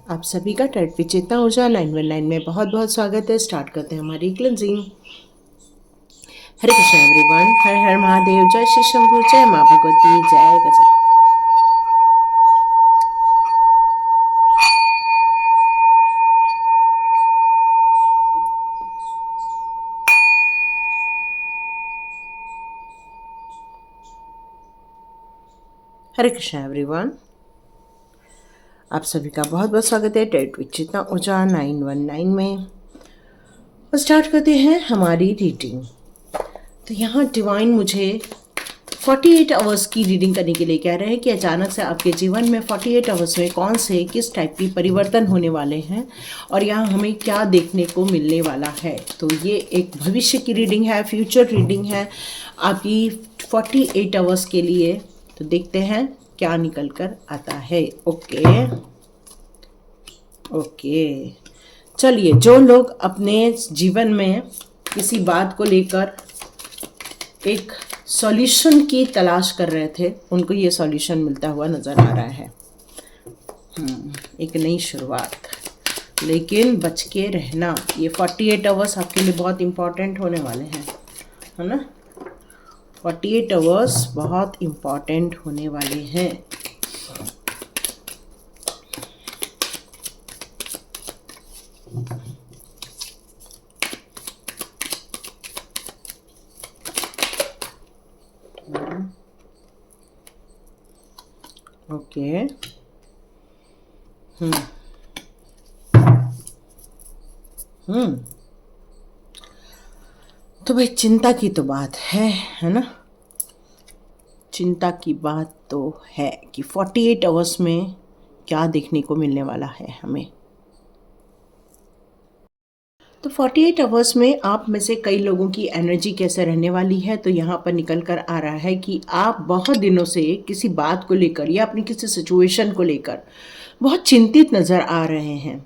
आप सभी का टेट पे चेतना ऊर्जा 919 में बहुत बहुत स्वागत है। स्टार्ट करते हैं हमारी क्लिनजिंग। हरे कृष्ण एवरीवन, हर हर महादेव, जय श्री शंभू, जय माँ भगवती, जय गजा। हरे कृष्ण एवरीवन, आप सभी का बहुत बहुत स्वागत है टेट पे चेतना ऊर्जा 919 में। और स्टार्ट करते हैं हमारी रीडिंग। तो यहाँ डिवाइन मुझे 48 आवर्स की रीडिंग करने के लिए कह रहे हैं कि अचानक से आपके जीवन में 48 आवर्स में कौन से किस टाइप की परिवर्तन होने वाले हैं और यहाँ हमें क्या देखने को मिलने वाला है। तो ये एक भविष्य की रीडिंग है, फ्यूचर रीडिंग है आपकी 48 आवर्स के लिए। तो देखते हैं क्या निकल कर आता है। ओके, चलिए, जो लोग अपने जीवन में किसी बात को लेकर एक सॉल्यूशन की तलाश कर रहे थे, उनको ये सॉल्यूशन मिलता हुआ नज़र आ रहा है। एक नई शुरुआत, लेकिन बच के रहना। ये 48 आवर्स आपके लिए बहुत इम्पॉर्टेंट होने वाले हैं, है ना। 48 आवर्स बहुत इम्पॉर्टेंट होने वाले हैं। ओके, तो भाई चिंता की तो बात है ना। चिंता की बात तो है कि 48 आवर्स में क्या देखने को मिलने वाला है हमें। तो 48 आवर्स में आप में से कई लोगों की एनर्जी कैसे रहने वाली है। तो यहाँ पर निकल कर आ रहा है कि आप बहुत दिनों से किसी बात को लेकर या अपनी किसी सिचुएशन को लेकर बहुत चिंतित नज़र आ रहे हैं।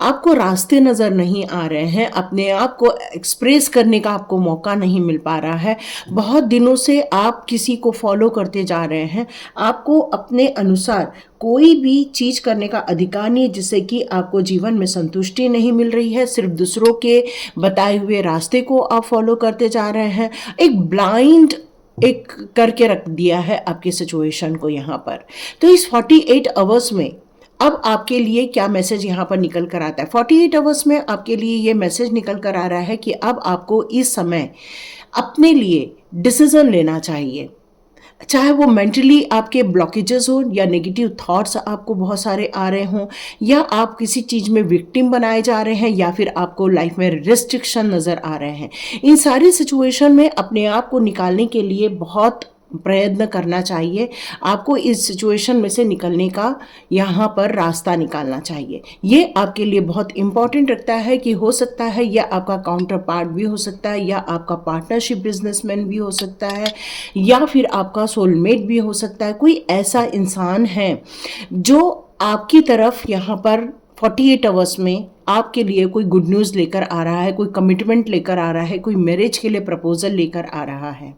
आपको रास्ते नज़र नहीं आ रहे हैं, अपने आप को एक्सप्रेस करने का आपको मौका नहीं मिल पा रहा है। बहुत दिनों से आप किसी को फॉलो करते जा रहे हैं, आपको अपने अनुसार कोई भी चीज़ करने का अधिकार नहीं, जिससे कि आपको जीवन में संतुष्टि नहीं मिल रही है। सिर्फ दूसरों के बताए हुए रास्ते को आप फॉलो करते जा रहे हैं। एक ब्लाइंड एक करके रख दिया है आपकी सिचुएशन को यहाँ पर। तो इस 48 आवर्स में अब आपके लिए क्या मैसेज यहाँ पर निकल कर आता है। 48 आवर्स में आपके लिए ये मैसेज निकल कर आ रहा है कि अब आपको इस समय अपने लिए डिसीजन लेना चाहिए। चाहे वो मेंटली आपके ब्लॉकेजेस हो या नेगेटिव थॉट्स आपको बहुत सारे आ रहे हों, या आप किसी चीज़ में विक्टिम बनाए जा रहे हैं, या फिर आपको लाइफ में रिस्ट्रिक्शन नज़र आ रहे हैं। इन सारी सिचुएशन में अपने आप को निकालने के लिए बहुत प्रयत्न करना चाहिए। आपको इस सिचुएशन में से निकलने का यहाँ पर रास्ता निकालना चाहिए। ये आपके लिए बहुत इम्पॉर्टेंट रखता है कि हो सकता है यह आपका काउंटर पार्ट भी हो सकता है, या आपका पार्टनरशिप बिजनेसमैन भी हो सकता है, या फिर आपका सोलमेट भी हो सकता है। कोई ऐसा इंसान है जो आपकी तरफ यहाँ पर 48 आवर्स में आपके लिए कोई गुड न्यूज़ लेकर आ रहा है, कोई कमिटमेंट लेकर आ रहा है, कोई मैरिज के लिए प्रपोजल लेकर आ रहा है।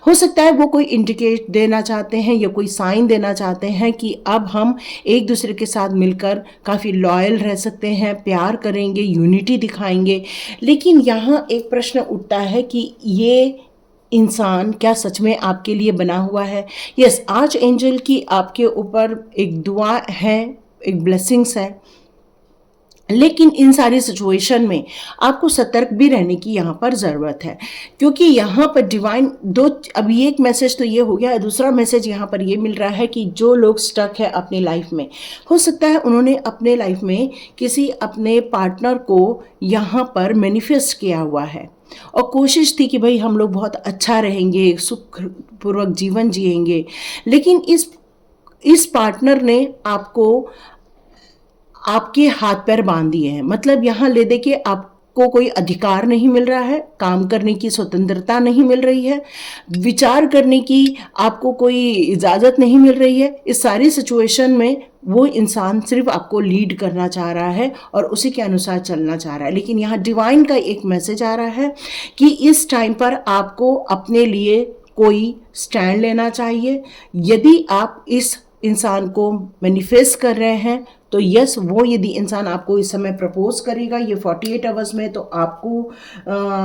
हो सकता है वो कोई इंडिकेट देना चाहते हैं या कोई साइन देना चाहते हैं कि अब हम एक दूसरे के साथ मिलकर काफ़ी लॉयल रह सकते हैं, प्यार करेंगे, यूनिटी दिखाएंगे। लेकिन यहाँ एक प्रश्न उठता है कि ये इंसान क्या सच में आपके लिए बना हुआ है। यस, आर्च एंजल की आपके ऊपर एक दुआ है, एक ब्लेसिंग्स है, लेकिन इन सारी सिचुएशन में आपको सतर्क भी रहने की यहाँ पर ज़रूरत है, क्योंकि यहाँ पर डिवाइन दो, अभी एक मैसेज तो ये हो गया, दूसरा मैसेज यहाँ पर ये मिल रहा है कि जो लोग स्टक है अपनी लाइफ में, हो सकता है उन्होंने अपने लाइफ में किसी अपने पार्टनर को यहाँ पर मैनिफेस्ट किया हुआ है और कोशिश थी कि भाई हम लोग बहुत अच्छा रहेंगे, सुखपूर्वक जीवन जिएंगे, लेकिन इस पार्टनर ने आपके हाथ पैर बांध दिए हैं। मतलब यहाँ ले दे के आपको कोई अधिकार नहीं मिल रहा है, काम करने की स्वतंत्रता नहीं मिल रही है, विचार करने की आपको कोई इजाज़त नहीं मिल रही है। इस सारी सिचुएशन में वो इंसान सिर्फ आपको लीड करना चाह रहा है और उसी के अनुसार चलना चाह रहा है। लेकिन यहाँ डिवाइन का एक मैसेज आ रहा है कि इस टाइम पर आपको अपने लिए कोई स्टैंड लेना चाहिए। यदि आप इस इंसान को मैनिफेस्ट कर रहे हैं तो यस, वो यदि इंसान आपको इस समय प्रपोज करेगा ये 48 आवर्स में, तो आपको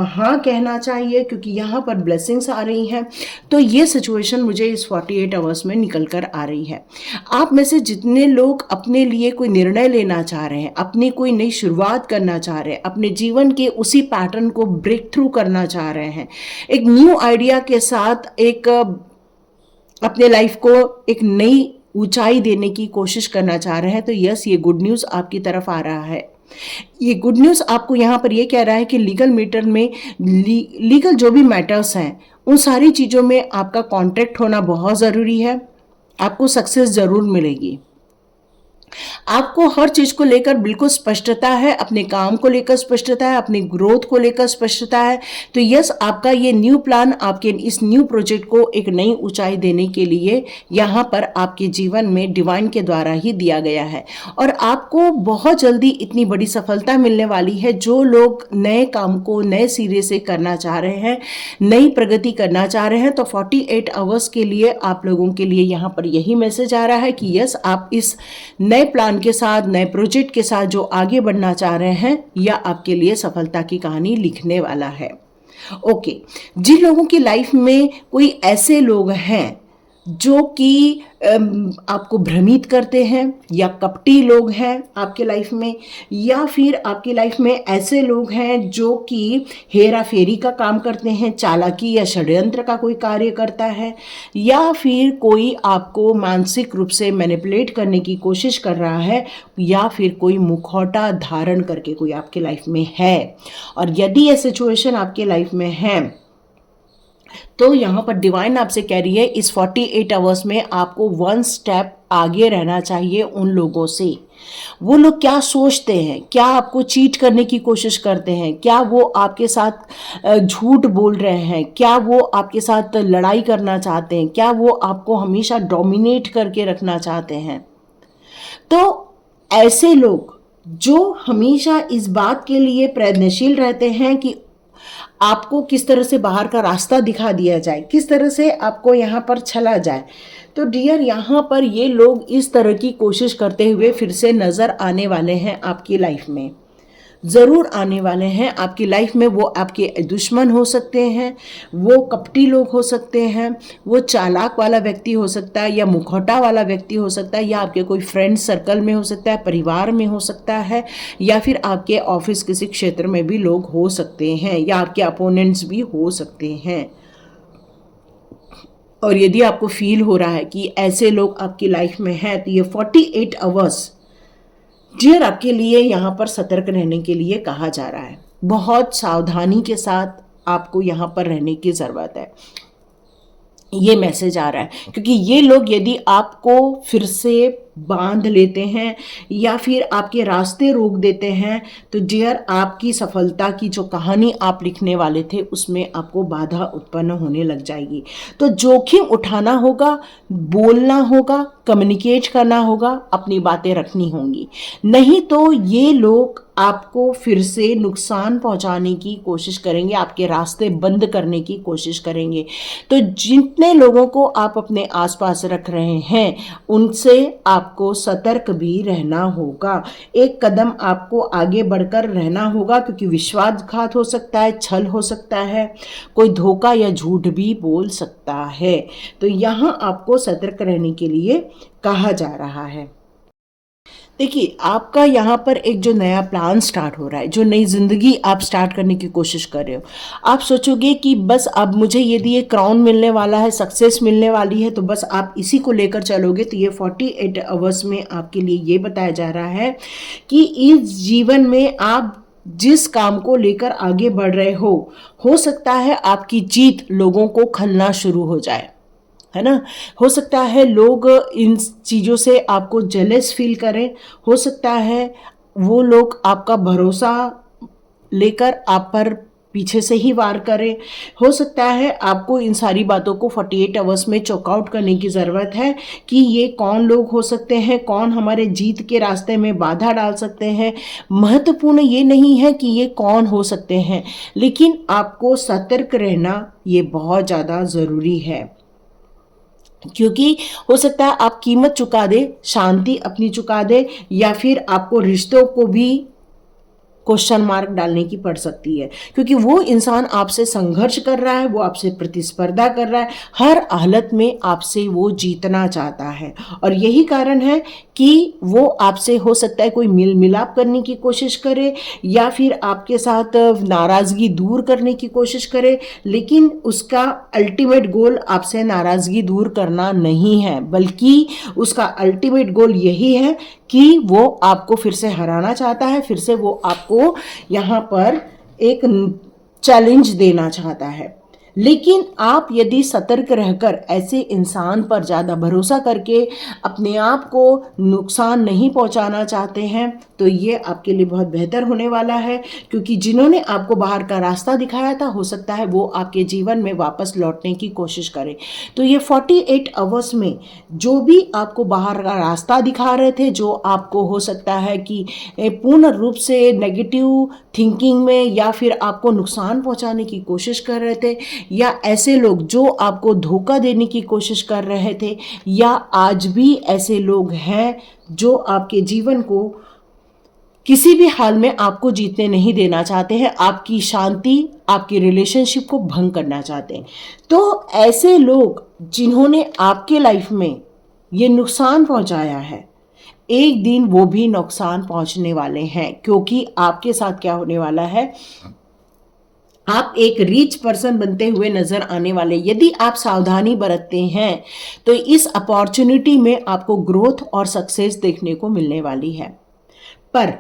हाँ कहना चाहिए, क्योंकि यहाँ पर ब्लेसिंग्स आ रही हैं। तो ये सिचुएशन मुझे इस 48 आवर्स में निकल कर आ रही है। आप में से जितने लोग अपने लिए कोई निर्णय लेना चाह रहे हैं, अपनी कोई नई शुरुआत करना चाह रहे हैं, अपने जीवन के उसी पैटर्न को ब्रेक थ्रू करना चाह रहे हैं, एक न्यू आइडिया के साथ एक अपने लाइफ को एक नई ऊंचाई देने की कोशिश करना चाह रहे हैं, तो यस, ये गुड न्यूज़ आपकी तरफ आ रहा है। ये गुड न्यूज़ आपको यहाँ पर ये कह रहा है कि लीगल मैटर में लीगल जो भी मैटर्स हैं उन सारी चीज़ों में आपका कॉन्ट्रैक्ट होना बहुत ज़रूरी है। आपको सक्सेस ज़रूर मिलेगी। आपको हर चीज को लेकर बिल्कुल स्पष्टता है, अपने काम को लेकर स्पष्टता है, अपनी ग्रोथ को लेकर स्पष्टता है। तो यस, आपका ये न्यू प्लान आपके इस न्यू प्रोजेक्ट को एक नई ऊंचाई देने के लिए यहाँ पर आपके जीवन में डिवाइन के द्वारा ही दिया गया है, और आपको बहुत जल्दी इतनी बड़ी सफलता मिलने वाली है। जो लोग नए काम को नए सिरे से करना चाह रहे हैं, नई प्रगति करना चाह रहे हैं, तो 48 आवर्स के लिए आप लोगों के लिए यहाँ पर यही मैसेज आ रहा है कि यस, आप इस नए प्लान के साथ, नए प्रोजेक्ट के साथ जो आगे बढ़ना चाह रहे हैं, या आपके लिए सफलता की कहानी लिखने वाला है। ओके, जिन लोगों की लाइफ में कोई ऐसे लोग हैं जो कि आपको भ्रमित करते हैं, या कपटी लोग हैं आपके लाइफ में, या फिर आपकी लाइफ में ऐसे लोग हैं जो कि हेरा फेरी का काम करते हैं, चालाकी या षड्यंत्र का कोई कार्य करता है, या फिर कोई आपको मानसिक रूप से मैनिपुलेट करने की कोशिश कर रहा है, या फिर कोई मुखौटा धारण करके कोई आपके लाइफ में है, और यदि ये सिचुएशन आपके लाइफ में है, तो यहाँ पर डिवाइन आपसे कह रही है इस 48 आवर्स में आपको 1 स्टेप आगे रहना चाहिए उन लोगों से। वो लोग क्या सोचते हैं, क्या आपको चीट करने की कोशिश करते हैं, क्या वो आपके साथ झूठ बोल रहे हैं, क्या वो आपके साथ लड़ाई करना चाहते हैं, क्या वो आपको हमेशा डोमिनेट करके रखना चाहते हैं। तो ऐसे लोग जो हमेशा इस बात के लिए प्रयत्नशील रहते हैं कि आपको किस तरह से बाहर का रास्ता दिखा दिया जाए, किस तरह से आपको यहाँ पर छला जाए, तो डियर, यहाँ पर ये लोग इस तरह की कोशिश करते हुए फिर से नज़र आने वाले हैं आपकी लाइफ में, ज़रूर आने वाले हैं आपकी लाइफ में। वो आपके दुश्मन हो सकते हैं, वो कपटी लोग हो सकते हैं, वो चालाक वाला व्यक्ति हो सकता है, या मुखौटा वाला व्यक्ति हो सकता है, या आपके कोई फ्रेंड सर्कल में हो सकता है, परिवार में हो सकता है, या फिर आपके ऑफिस किसी क्षेत्र में भी लोग हो सकते हैं, या आपके अपोनेंट्स भी हो सकते हैं। और यदि आपको फील हो रहा है कि ऐसे लोग आपकी लाइफ में हैं, तो ये 48 आवर्स डियर आपके लिए यहाँ पर सतर्क रहने के लिए कहा जा रहा है। बहुत सावधानी के साथ आपको यहाँ पर रहने की ज़रूरत है, ये मैसेज आ रहा है, क्योंकि ये लोग यदि आपको फिर से बांध लेते हैं या फिर आपके रास्ते रोक देते हैं, तो डियर आपकी सफलता की जो कहानी आप लिखने वाले थे उसमें आपको बाधा उत्पन्न होने लग जाएगी। तो जोखिम उठाना होगा, बोलना होगा, कम्युनिकेट करना होगा, अपनी बातें रखनी होंगी, नहीं तो ये लोग आपको फिर से नुकसान पहुंचाने की कोशिश करेंगे, आपके रास्ते बंद करने की कोशिश करेंगे। तो जितने लोगों को आप अपने आसपास रख रहे हैं उनसे आपको सतर्क भी रहना होगा, एक कदम आपको आगे बढ़कर रहना होगा, क्योंकि विश्वासघात हो सकता है, छल हो सकता है, कोई धोखा या झूठ भी बोल सकता है। तो यहाँ आपको सतर्क रहने के लिए कहा जा रहा है। देखिए, आपका यहाँ पर एक जो नया प्लान स्टार्ट हो रहा है, जो नई ज़िंदगी आप स्टार्ट करने की कोशिश कर रहे हो, आप सोचोगे कि बस अब मुझे यदि ये क्राउन मिलने वाला है, सक्सेस मिलने वाली है, तो बस आप इसी को लेकर चलोगे। तो ये 48 आवर्स में आपके लिए ये बताया जा रहा है कि इस जीवन में आप जिस काम को लेकर आगे बढ़ रहे हो सकता है आपकी जीत लोगों को खलना शुरू हो जाए, है ना। हो सकता है लोग इन चीज़ों से आपको जेलस फील करें, हो सकता है वो लोग आपका भरोसा लेकर आप पर पीछे से ही वार करें, हो सकता है आपको इन सारी बातों को 48 आवर्स में चेकआउट करने की ज़रूरत है कि ये कौन लोग हो सकते हैं, कौन हमारे जीत के रास्ते में बाधा डाल सकते हैं। महत्वपूर्ण ये नहीं है कि ये कौन हो सकते हैं, लेकिन आपको सतर्क रहना ये बहुत ज़्यादा ज़रूरी है। क्योंकि हो सकता है आप कीमत चुका दे, शांति अपनी चुका दे, या फिर आपको रिश्तों को भी क्वेश्चन मार्क डालने की पड़ सकती है, क्योंकि वो इंसान आपसे संघर्ष कर रहा है, वो आपसे प्रतिस्पर्धा कर रहा है, हर हालत में आपसे वो जीतना चाहता है। और यही कारण है कि वो आपसे हो सकता है कोई मिल मिलाप करने की कोशिश करे, या फिर आपके साथ नाराज़गी दूर करने की कोशिश करे, लेकिन उसका अल्टीमेट गोल आपसे नाराज़गी दूर करना नहीं है, बल्कि उसका अल्टीमेट गोल यही है कि वो आपको फिर से हराना चाहता है, फिर से वो आपको यहाँ पर एक चैलेंज देना चाहता है। लेकिन आप यदि सतर्क रहकर ऐसे इंसान पर ज़्यादा भरोसा करके अपने आप को नुकसान नहीं पहुंचाना चाहते हैं, तो ये आपके लिए बहुत बेहतर होने वाला है, क्योंकि जिन्होंने आपको बाहर का रास्ता दिखाया था, हो सकता है वो आपके जीवन में वापस लौटने की कोशिश करें। तो ये 48 आवर्स में जो भी आपको बाहर का रास्ता दिखा रहे थे, जो आपको हो सकता है कि पूर्ण रूप से नेगेटिव थिंकिंग में या फिर आपको नुकसान पहुंचाने की कोशिश कर रहे थे, या ऐसे लोग जो आपको धोखा देने की कोशिश कर रहे थे, या आज भी ऐसे लोग हैं जो आपके जीवन को किसी भी हाल में आपको जीतने नहीं देना चाहते हैं, आपकी शांति, आपकी रिलेशनशिप को भंग करना चाहते हैं। तो ऐसे लोग जिन्होंने आपके लाइफ में ये नुकसान पहुंचाया है, एक दिन वो भी नुकसान पहुंचने वाले हैं, क्योंकि आपके साथ क्या होने वाला है, आप एक रिच पर्सन बनते हुए नजर आने वाले। यदि आप सावधानी बरतते हैं तो इस अपॉर्चुनिटी में आपको ग्रोथ और सक्सेस देखने को मिलने वाली है। पर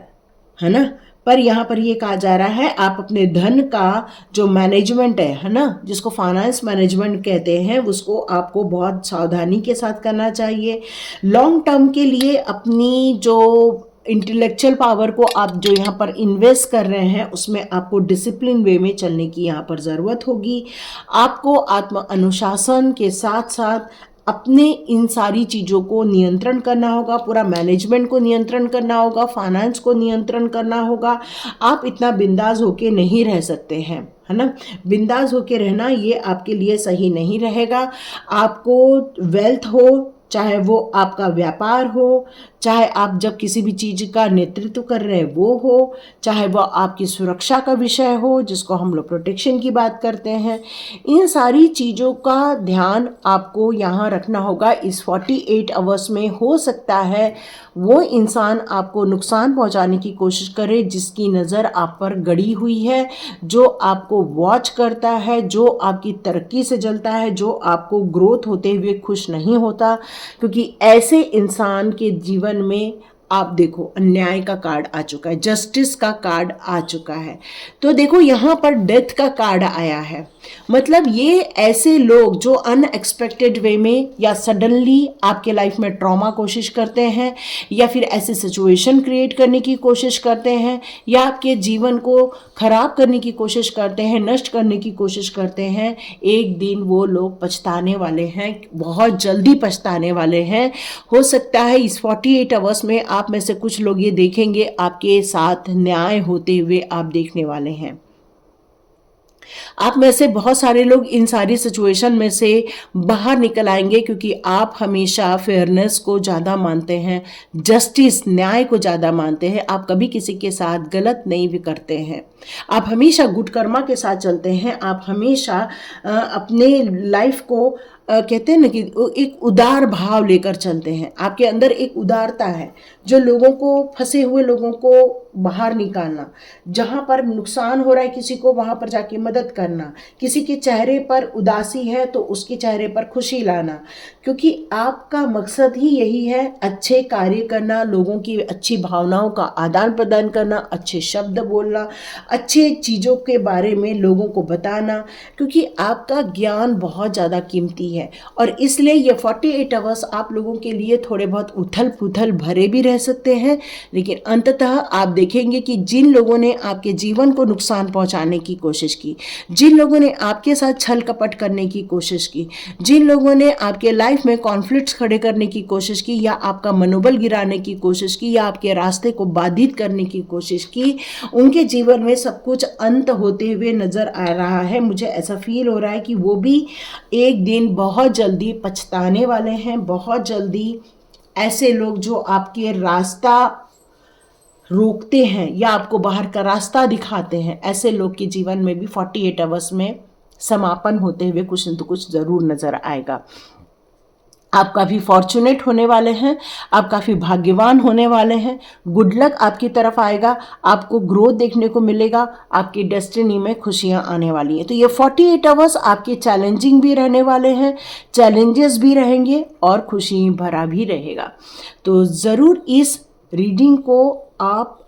है ना, पर यहाँ पर ये कहा जा रहा है आप अपने धन का जो मैनेजमेंट है ना, जिसको फाइनेंस मैनेजमेंट कहते हैं, उसको आपको बहुत सावधानी के साथ करना चाहिए। लॉन्ग टर्म के लिए अपनी जो इंटेलेक्चुअल पावर को आप जो यहाँ पर इन्वेस्ट कर रहे हैं, उसमें आपको डिसिप्लिन वे में चलने की यहाँ पर ज़रूरत होगी। आपको आत्म अनुशासन के साथ साथ अपने इन सारी चीज़ों को नियंत्रण करना होगा, पूरा मैनेजमेंट को नियंत्रण करना होगा, फाइनेंस को नियंत्रण करना होगा। आप इतना बिंदास होके नहीं रह सकते हैं, है ना। बिंदास होके रहना ये आपके लिए सही नहीं रहेगा। आपको वेल्थ हो, चाहे वो आपका व्यापार हो, चाहे आप जब किसी भी चीज़ का नेतृत्व कर रहे हैं वो हो, चाहे वो आपकी सुरक्षा का विषय हो, जिसको हम लोग प्रोटेक्शन की बात करते हैं, इन सारी चीज़ों का ध्यान आपको यहाँ रखना होगा। इस 48 आवर्स में हो सकता है वो इंसान आपको नुकसान पहुँचाने की कोशिश करे जिसकी नज़र आप पर गड़ी हुई है, जो आपको वॉच करता है, जो आपकी तरक्की से जलता है, जो आपको ग्रोथ होते हुए खुश नहीं होता, क्योंकि ऐसे इंसान के जीवन में आप देखो अन्याय का कार्ड आ चुका है, जस्टिस का कार्ड आ चुका है। तो देखो यहाँ पर डेथ का कार्ड आया है, मतलब ये ऐसे लोग जो अनएक्सपेक्टेड वे में या सडनली आपके लाइफ में ट्रॉमा कोशिश करते हैं, या फिर ऐसे सिचुएशन क्रिएट करने की कोशिश करते हैं, या आपके जीवन को खराब करने की कोशिश करते हैं, नष्ट करने की कोशिश करते हैं, एक दिन वो लोग पछताने वाले हैं, बहुत जल्दी पछताने वाले हैं। हो सकता है इस 48 आवर्स में आप में से कुछ लोग ये देखेंगे, आपके साथ न्याय होते हुए आप देखने वाले हैं। आप में से बहुत सारे लोग इन सारी सिचुएशन में से बाहर निकल आएंगे, क्योंकि आप हमेशा फेयरनेस को ज़्यादा मानते हैं, जस्टिस, न्याय को ज़्यादा मानते हैं। आप कभी किसी के साथ गलत नहीं भी करते हैं, आप हमेशा गुड कर्मा के साथ चलते हैं। आप हमेशा अपने लाइफ को कहते हैं ना कि एक उदार भाव लेकर चलते हैं। आपके अंदर एक उदारता है, जो लोगों को, फंसे हुए लोगों को बाहर निकालना, जहाँ पर नुकसान हो रहा है किसी को वहाँ पर जाके मदद करना, किसी के चेहरे पर उदासी है तो उसके चेहरे पर खुशी लाना, क्योंकि आपका मकसद ही यही है, अच्छे कार्य करना, लोगों की अच्छी भावनाओं का आदान प्रदान करना, अच्छे शब्द बोलना, अच्छे चीज़ों के बारे में लोगों को बताना, क्योंकि आपका ज्ञान बहुत ज़्यादा कीमती है। और इसलिए ये 48 आवर्स आप लोगों के लिए थोड़े बहुत उथल पुथल भरे भी रह कह सकते हैं, लेकिन अंततः आप देखेंगे कि जिन लोगों ने आपके जीवन को नुकसान पहुंचाने की कोशिश की, जिन लोगों ने आपके साथ छल कपट करने की कोशिश की, जिन लोगों ने आपके लाइफ में कॉन्फ्लिक्ट्स खड़े करने की कोशिश की, या आपका मनोबल गिराने की कोशिश की, या आपके रास्ते को बाधित करने की कोशिश की, उनके जीवन में सब कुछ अंत होते हुए नजर आ रहा है। मुझे ऐसा फील हो रहा है कि वो भी एक दिन बहुत जल्दी पछताने वाले हैं। बहुत जल्दी ऐसे लोग जो आपके रास्ता रोकते हैं या आपको बाहर का रास्ता दिखाते हैं, ऐसे लोग के जीवन में भी 48 आवर्स में समापन होते हुए कुछ न तो कुछ ज़रूर नज़र आएगा। आप काफ़ी फॉर्चुनेट होने वाले हैं, आप काफ़ी भाग्यवान होने वाले हैं। गुड लक आपकी तरफ आएगा, आपको ग्रोथ देखने को मिलेगा, आपकी डेस्टिनी में खुशियां आने वाली हैं। तो ये 48 आवर्स आपके चैलेंजिंग भी रहने वाले हैं, चैलेंजेस भी रहेंगे और खुशी भरा भी रहेगा। तो ज़रूर इस रीडिंग को आप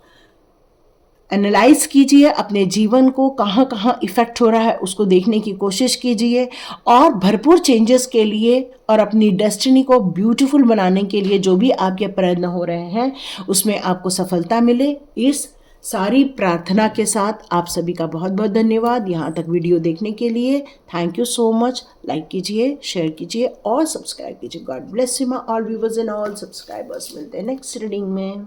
एनालाइज कीजिए, अपने जीवन को कहाँ कहाँ इफ़ेक्ट हो रहा है उसको देखने की कोशिश कीजिए, और भरपूर चेंजेस के लिए और अपनी डेस्टिनी को ब्यूटीफुल बनाने के लिए जो भी आपके प्रयत्न हो रहे हैं उसमें आपको सफलता मिले। इस सारी प्रार्थना के साथ आप सभी का बहुत बहुत धन्यवाद यहाँ तक वीडियो देखने के लिए। Thank you so much. Like कीजिए, शेयर कीजिए और सब्सक्राइब कीजिए। God bless you my all viewers and all subscribers. मिलते हैं नेक्स्ट रीडिंग में।